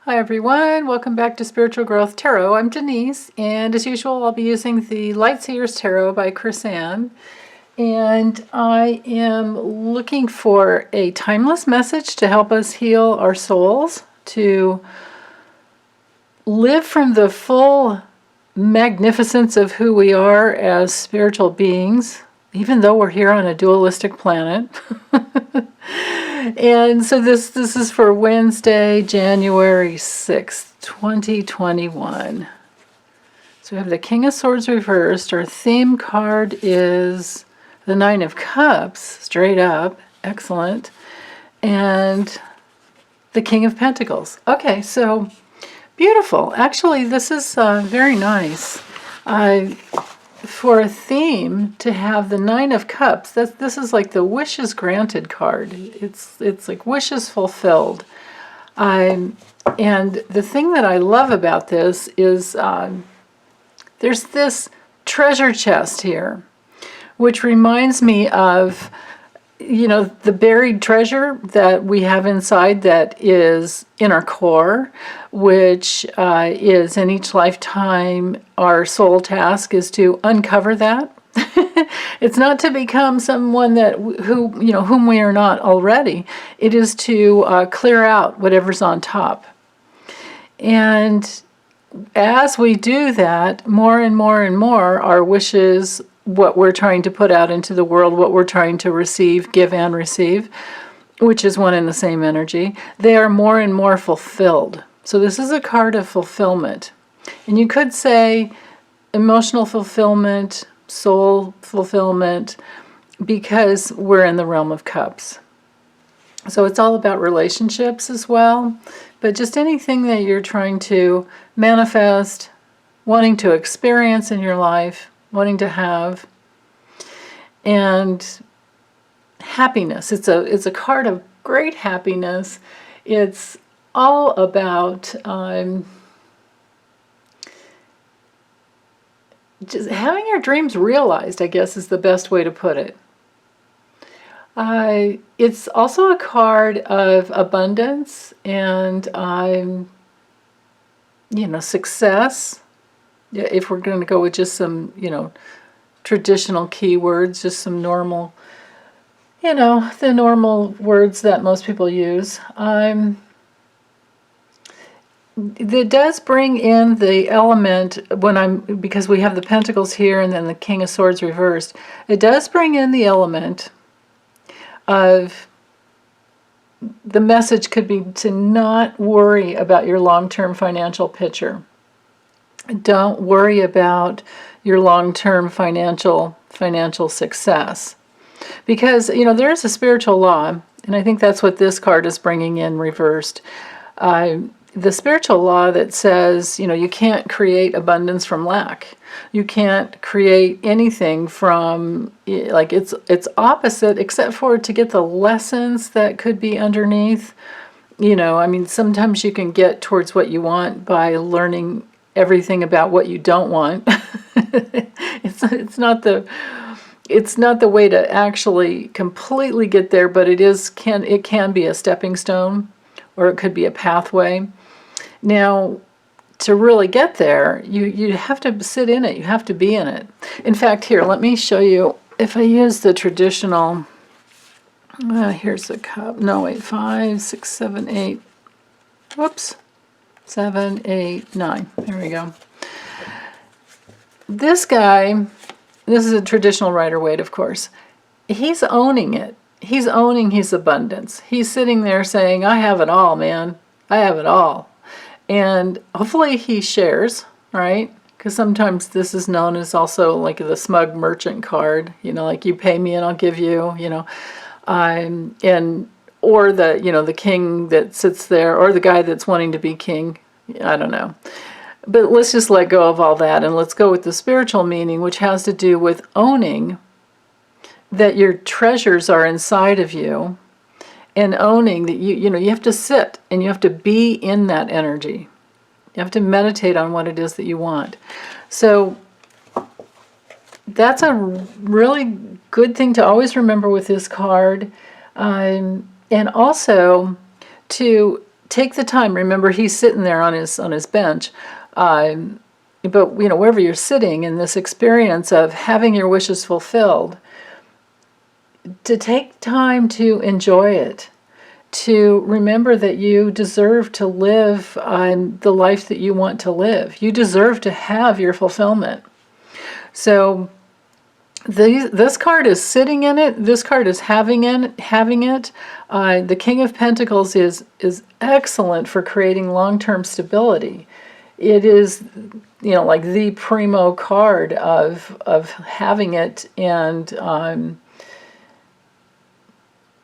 Hi everyone, welcome back to Spiritual Growth Tarot. I'm Denise, and as usual I'll be using the Light Seers Tarot by Chris Ann. And I am looking for a timeless message to help us heal our souls, to live from the full magnificence of who we are as spiritual beings, even though we're here on a dualistic planet. And so this is for Wednesday, January 6th, 2021. So we have the King of Swords reversed. Our theme card is the Nine of Cups, straight up. Excellent. And the King of Pentacles. Okay, so beautiful. Actually, this is very nice. For a theme to have the Nine of Cups, this is like the wishes granted card. It's like wishes fulfilled. And the thing that I love about this is there's this treasure chest here, which reminds me of, you know, the buried treasure that we have inside that is in our core, which is in each lifetime our soul task is to uncover that. It's not to become someone whom we are not already. It is to clear out whatever's on top. And as we do that, more and more and more, our wishes, what we're trying to put out into the world, what we're trying to receive, give and receive, which is one and the same energy, they are more and more fulfilled. So this is a card of fulfillment. And you could say emotional fulfillment, soul fulfillment, because we're in the realm of cups. So it's all about relationships as well, but just anything that you're trying to manifest, wanting to experience in your life, wanting to have, and happiness. It's a card of great happiness. It's all about just having your dreams realized, I guess is the best way to put it. It's also a card of abundance and success. If we're going to go with just some, traditional keywords, just some normal, the normal words that most people use. It does bring in the element because we have the Pentacles here and then the King of Swords reversed. It does bring in the element of the message could be to not worry about your long-term financial picture. Don't worry about your long-term financial success. Because, there's a spiritual law, and I think that's what this card is bringing in reversed. The spiritual law that says, you can't create abundance from lack. You can't create anything from, it's opposite, except for to get the lessons that could be underneath. Sometimes you can get towards what you want by learning everything about what you don't want. It's not the way to actually completely get there, but it can be a stepping stone, or it could be a pathway. Now, to really get there, you have to sit in it. You have to be in it. In fact, here, let me show you. If I use the traditional, here's the cup. No, wait, 5, 6, 7, 8. Whoops. 7, 8, 9. There we go. This guy, this is a traditional Rider-Waite, of course. He's owning it. He's owning his abundance. He's sitting there saying, I have it all, man. I have it all. And hopefully he shares, right? Because sometimes this is known as also like the smug merchant card, like you pay me and I'll give you, or the king that sits there, or the guy that's wanting to be king. I don't know. But let's just let go of all that and let's go with the spiritual meaning, which has to do with owning that your treasures are inside of you. And owning that you have to sit and you have to be in that energy. You have to meditate on what it is that you want. So that's a really good thing to always remember with this card. And also to take the time. Remember, he's sitting there on his bench. But wherever you're sitting in this experience of having your wishes fulfilled, to take time to enjoy it, to remember that you deserve to live the life that you want to live. You deserve to have your fulfillment. So this card is sitting in it. This card is having it. The King of Pentacles is excellent for creating long-term stability. It is, like the primo card of having it, and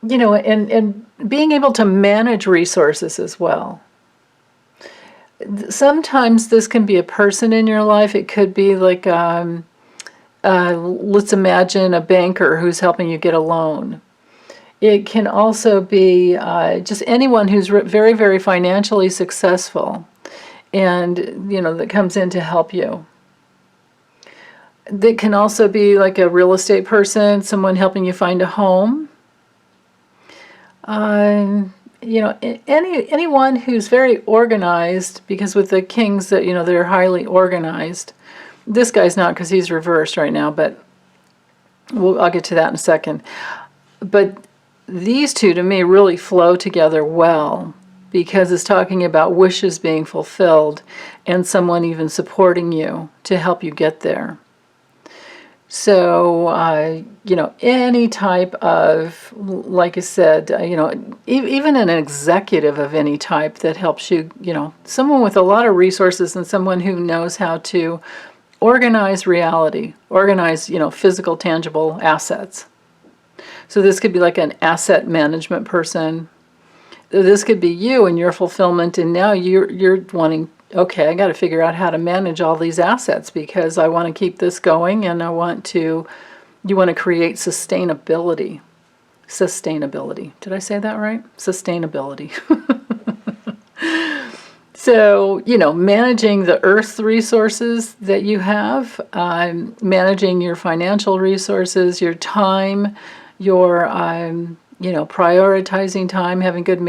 and being able to manage resources as well. Sometimes this can be a person in your life. It could be like, let's imagine a banker who's helping you get a loan. It can also be just anyone who's very, very financially successful, and that comes in to help you. That can also be like a real estate person, someone helping you find a home. Anyone who's very organized, because with the kings that they're highly organized. This guy's not, because he's reversed right now, but I'll get to that in a second. But these two to me really flow together well, because it's talking about wishes being fulfilled and someone even supporting you to help you get there. So, any type of, like I said, even an executive of any type that helps you, someone with a lot of resources and someone who knows how to organize reality, organize, physical, tangible assets. So this could be like an asset management person. This could be you and your fulfillment, and now you're wanting, okay, I got to figure out how to manage all these assets because I want to keep this going, and you want to create sustainability. Sustainability. Did I say that right? Sustainability. So, managing the earth's resources that you have, managing your financial resources, your time, your, prioritizing time, having good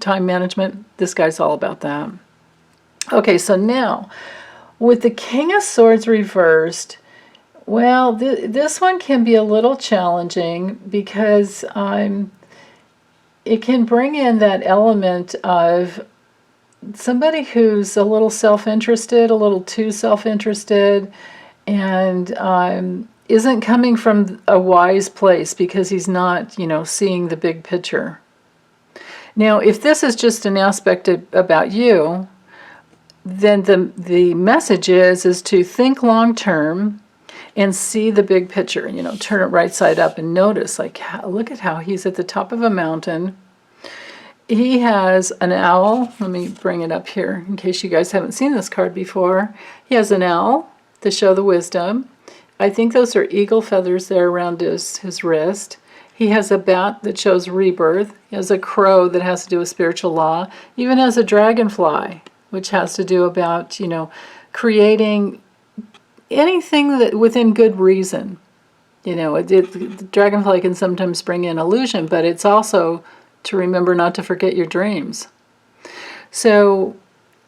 time management. This guy's all about that. Okay, so now, with the King of Swords reversed, well, this one can be a little challenging because it can bring in that element of somebody who's a little self-interested, a little too self-interested, and isn't coming from a wise place because he's not, seeing the big picture. Now, if this is just an aspect about you, then the message is to think long-term and see the big picture, turn it right side up and notice, look at how he's at the top of a mountain. He has an owl. Let me bring it up here in case you guys haven't seen this card before. He has an owl to show the wisdom. I think those are eagle feathers there around his wrist. He has a bat that shows rebirth. He has a crow that has to do with spiritual law. He even has a dragonfly, which has to do about, creating anything that within good reason. The dragonfly can sometimes bring in illusion, but it's also to remember not to forget your dreams. So,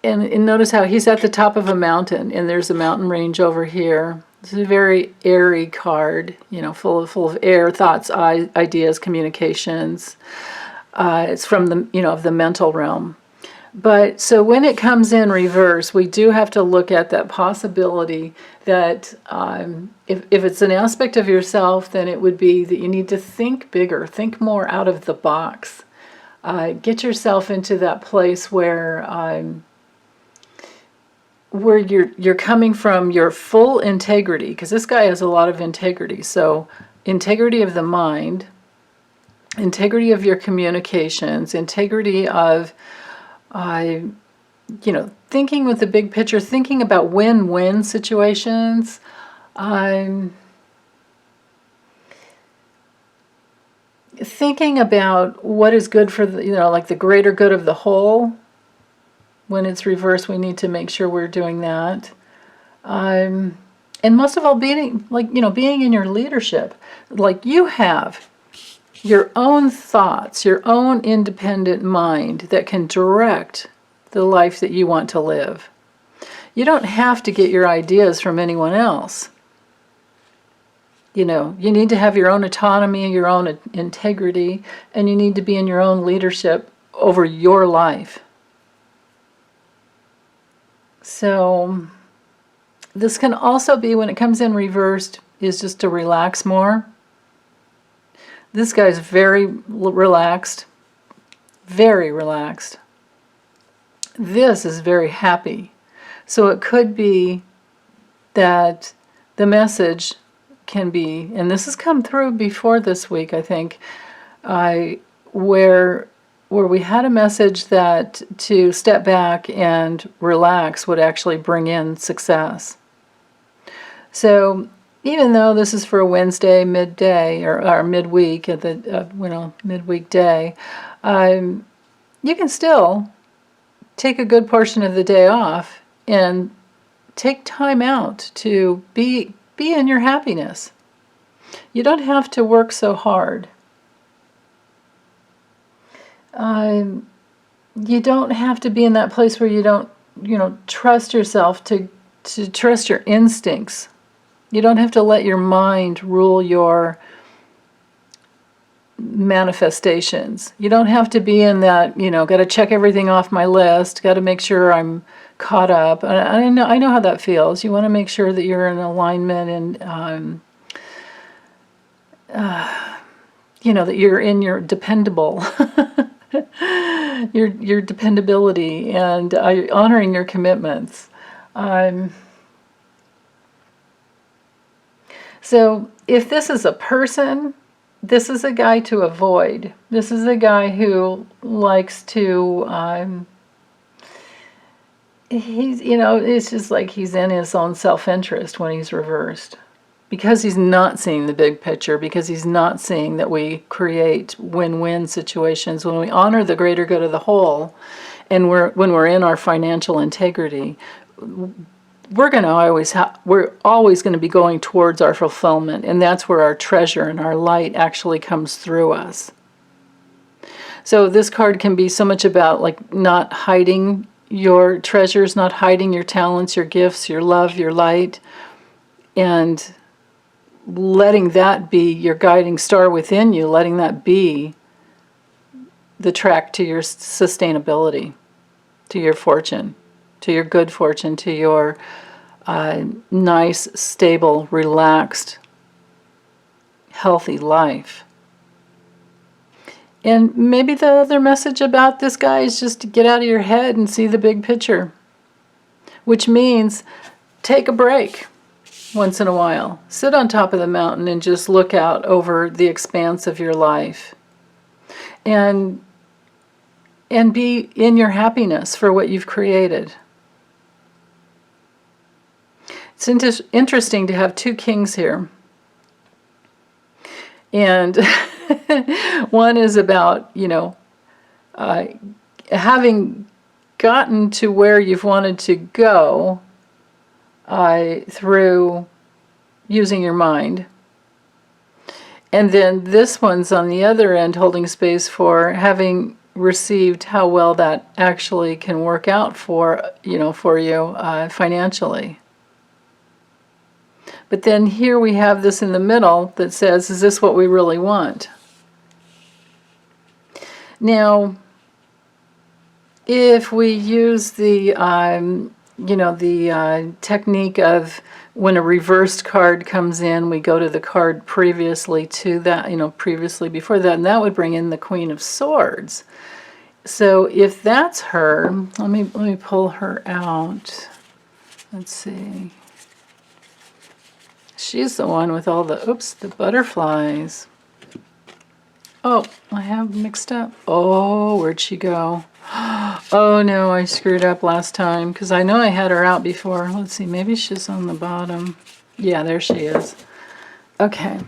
and notice how he's at the top of a mountain, and there's a mountain range over here. It's a very airy card, full of air, thoughts, ideas, communications. It's from the mental realm. But so when it comes in reverse, we do have to look at that possibility that if it's an aspect of yourself, then it would be that you need to think bigger, think more out of the box. Get yourself into that place where you're coming from your full integrity, because this guy has a lot of integrity. So integrity of the mind, integrity of your communications, integrity of thinking with the big picture, thinking about win-win situations. Thinking about what is good for the greater good of the whole. When it's reversed, we need to make sure we're doing that. And most of all, being in your leadership, like you have. your own thoughts, your own independent mind that can direct the life that you want to live. You don't have to get your ideas from anyone else. You know, you need to have your own autonomy, your own integrity, and you need to be in your own leadership over your life. So this can also be, when it comes in reversed, is just to relax more. This guy's very relaxed, very relaxed. This is very happy. So it could be that the message can be, and this has come through before this week, I think, where we had a message that to step back and relax would actually bring in success. So even though this is for a Wednesday midday or midweek at the midweek day, you can still take a good portion of the day off and take time out to be in your happiness. You don't have to work so hard. You don't have to be in that place where you don't, trust yourself to trust your instincts. You don't have to let your mind rule your manifestations. You don't have to be in that, got to check everything off my list, got to make sure I'm caught up. I know how that feels. You want to make sure that you're in alignment and, that you're in your dependable, your dependability, and honoring your commitments. So if this is a person, this is a guy to avoid. This is a guy who likes to, it's just like he's in his own self-interest when he's reversed. Because he's not seeing the big picture, because he's not seeing that we create win-win situations when we honor the greater good of the whole, and when we're in our financial integrity, we're always going to be going towards our fulfillment, and that's where our treasure and our light actually comes through us. So this card can be so much about like not hiding your treasures, not hiding your talents, your gifts, your love, your light, and letting that be your guiding star within you, letting that be the track to your sustainability, to your fortune, to your good fortune, to your nice, stable, relaxed, healthy life. And maybe the other message about this guy is just to get out of your head and see the big picture, which means take a break once in a while. Sit on top of the mountain and just look out over the expanse of your life. And be in your happiness for what you've created. It's interesting to have two kings here. And one is about, having gotten to where you've wanted to go through using your mind. And then this one's on the other end, holding space for having received how well that actually can work out for you financially. But then here we have this in the middle that says, is this what we really want? Now, if we use the technique of when a reversed card comes in, we go to the card previously to that, previously before that, and that would bring in the Queen of Swords. So if that's her, let me pull her out. Let's see. She's the one with all the butterflies. Oh, I have mixed up. Oh, where'd she go? Oh no, I screwed up last time because I know I had her out before. Let's see, maybe she's on the bottom. Yeah, there she is. Okay.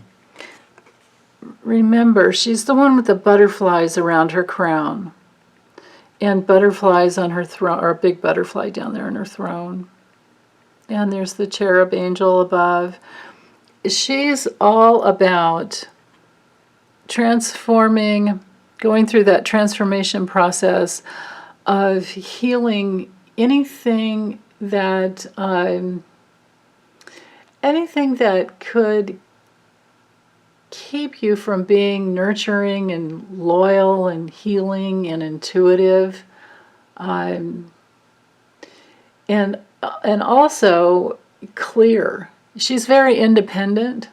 Remember, she's the one with the butterflies around her crown. And butterflies on her throne, or a big butterfly down there on her throne. And there's the cherub angel above. She's all about transforming, going through that transformation process of healing anything that could keep you from being nurturing and loyal and healing and intuitive, and also clear. She's very independent.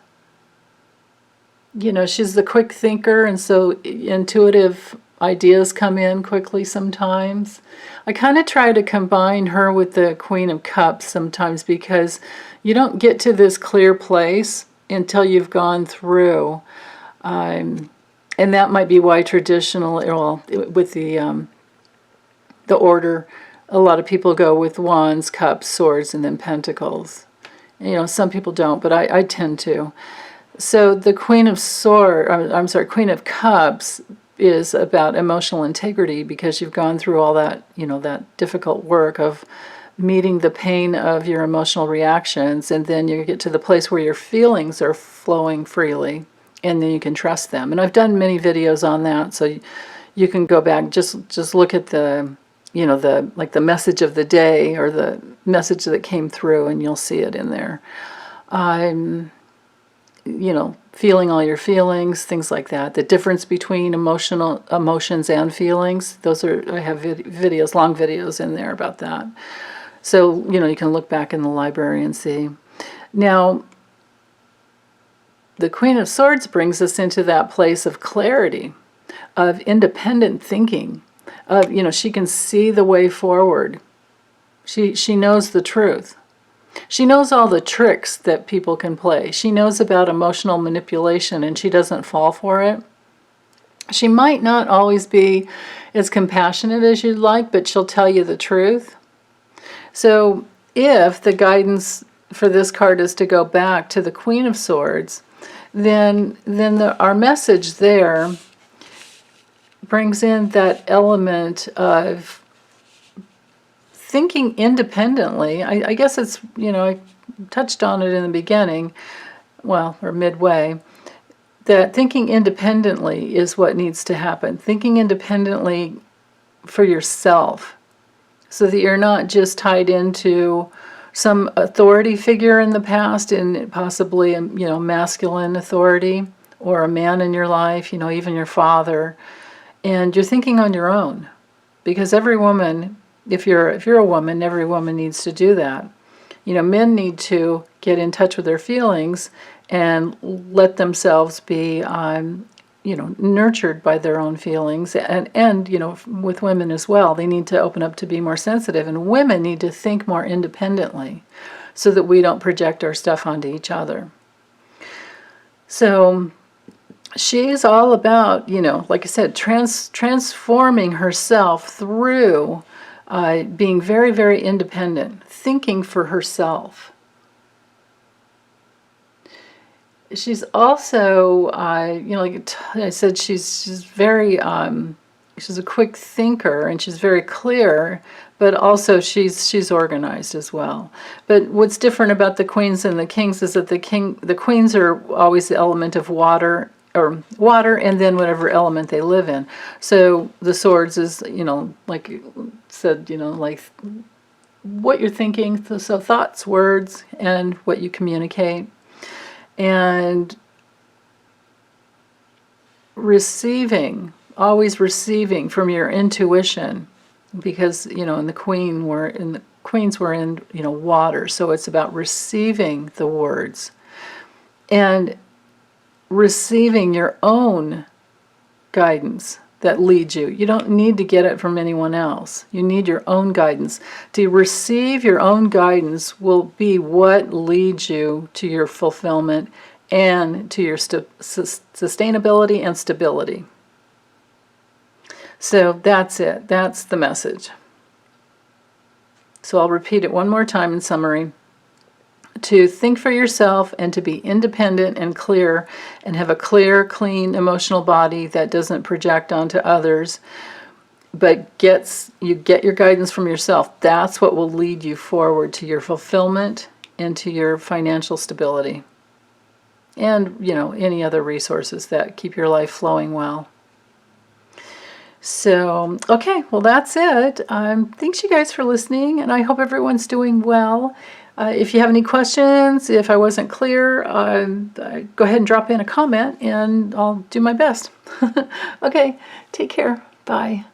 You know, she's the quick thinker, and so intuitive ideas come in quickly sometimes. I kind of try to combine her with the Queen of Cups sometimes, because you don't get to this clear place until you've gone through. And that might be why traditional, well, with the order, a lot of people go with Wands, Cups, Swords, and then Pentacles. You know, some people don't, but I tend to. So the Queen of Queen of Cups is about emotional integrity, because you've gone through all that, you know, that difficult work of meeting the pain of your emotional reactions, and then you get to the place where your feelings are flowing freely, and then you can trust them. And I've done many videos on that, so you can go back, just look at the, you know, the message of the day, or the message that came through, and you'll see it in there. You know, feeling all your feelings, things like that. The difference between emotions and feelings. Those are, I have videos, long videos in there about that. So, you know, you can look back in the library and see. Now, the Queen of Swords brings us into that place of clarity, of independent thinking, of, you know, she can see the way forward. She knows the truth. She knows all the tricks that people can play. She knows about emotional manipulation, and she doesn't fall for it. She might not always be as compassionate as you'd like, but she'll tell you the truth. So if the guidance for this card is to go back to the Queen of Swords, then our message there brings in that element of thinking independently. I guess it's, you know, I touched on it in the beginning, well, or midway, that thinking independently is what needs to happen. Thinking independently for yourself, so that you're not just tied into some authority figure in the past, and possibly, you know, masculine authority, or a man in your life, you know, even your father, and you're thinking on your own. Because every woman, if you're a woman, every woman needs to do that. You know, men need to get in touch with their feelings and let themselves be, you know, nurtured by their own feelings. And, you know, with women as well, they need to open up to be more sensitive. And women need to think more independently, so that we don't project our stuff onto each other. So she's all about, you know, like I said, transforming herself through being very, very independent, thinking for herself. She's also, you know, like I said, she's very, she's a quick thinker, and she's very clear, but also she's organized as well. But what's different about the queens and the kings is that the queens are always the element of water, and then whatever element they live in. So the swords is, you know, like you said, you know, like what you're thinking, so thoughts, words, and what you communicate. And receiving, always receiving from your intuition, because, you know, in the queens were in, you know, water, so it's about receiving the words and receiving your own guidance that leads you. You don't need to get it from anyone else. You need your own guidance. To receive your own guidance will be what leads you to your fulfillment and to your sustainability and stability. So that's it. That's the message. So I'll repeat it one more time in summary. To think for yourself, and to be independent and clear, and have a clear, clean emotional body that doesn't project onto others, but you get your guidance from yourself. That's what will lead you forward to your fulfillment and to your financial stability. and, you know, any other resources that keep your life flowing well. So, okay, well, that's it. Thanks, you guys, for listening, and I hope everyone's doing well. If you have any questions, if I wasn't clear, go ahead and drop in a comment, and I'll do my best. Okay, take care. Bye.